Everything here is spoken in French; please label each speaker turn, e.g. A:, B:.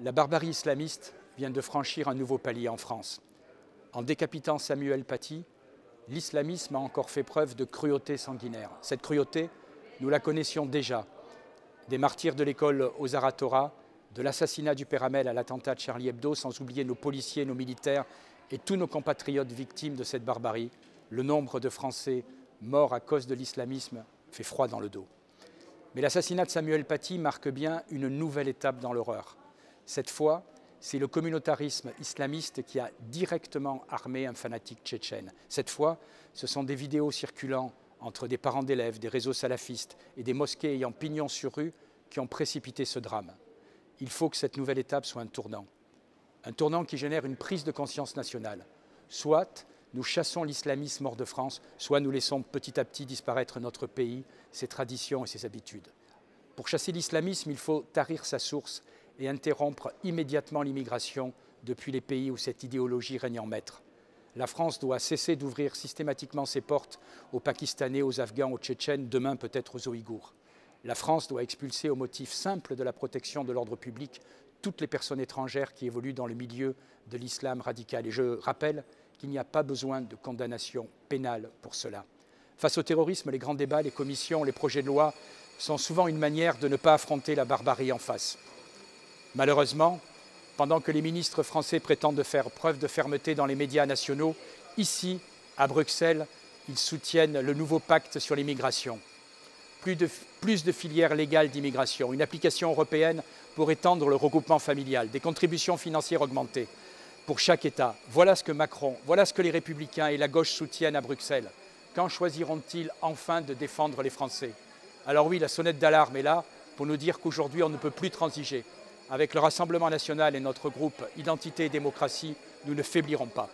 A: La barbarie islamiste vient de franchir un nouveau palier en France. En décapitant Samuel Paty, l'islamisme a encore fait preuve de cruauté sanguinaire. Cette cruauté, nous la connaissions déjà. Des martyrs de l'école Ozar Torah, de l'assassinat du père Hamel à l'attentat de Charlie Hebdo, sans oublier nos policiers, nos militaires et tous nos compatriotes victimes de cette barbarie, le nombre de Français morts à cause de l'islamisme fait froid dans le dos. Mais l'assassinat de Samuel Paty marque bien une nouvelle étape dans l'horreur. Cette fois, c'est le communautarisme islamiste qui a directement armé un fanatique tchétchène. Cette fois, ce sont des vidéos circulant entre des parents d'élèves, des réseaux salafistes et des mosquées ayant pignon sur rue qui ont précipité ce drame. Il faut que cette nouvelle étape soit un tournant qui génère une prise de conscience nationale. Soit nous chassons l'islamisme hors de France, soit nous laissons petit à petit disparaître notre pays, ses traditions et ses habitudes. Pour chasser l'islamisme, il faut tarir sa source et interrompre immédiatement l'immigration depuis les pays où cette idéologie règne en maître. La France doit cesser d'ouvrir systématiquement ses portes aux Pakistanais, aux Afghans, aux Tchétchènes, demain peut-être aux Ouïghours. La France doit expulser au motif simple de la protection de l'ordre public toutes les personnes étrangères qui évoluent dans le milieu de l'islam radical. Et je rappelle qu'il n'y a pas besoin de condamnation pénale pour cela. Face au terrorisme, les grands débats, les commissions, les projets de loi sont souvent une manière de ne pas affronter la barbarie en face. Malheureusement, pendant que les ministres français prétendent faire preuve de fermeté dans les médias nationaux, ici, à Bruxelles, ils soutiennent le nouveau pacte sur l'immigration. Plus de filières légales d'immigration, une application européenne pour étendre le regroupement familial, des contributions financières augmentées pour chaque État. Voilà ce que Macron, voilà ce que les Républicains et la gauche soutiennent à Bruxelles. Quand choisiront-ils enfin de défendre les Français? Alors oui, la sonnette d'alarme est là pour nous dire qu'aujourd'hui, on ne peut plus transiger. Avec le Rassemblement national et notre groupe Identité et démocratie, nous ne faiblirons pas.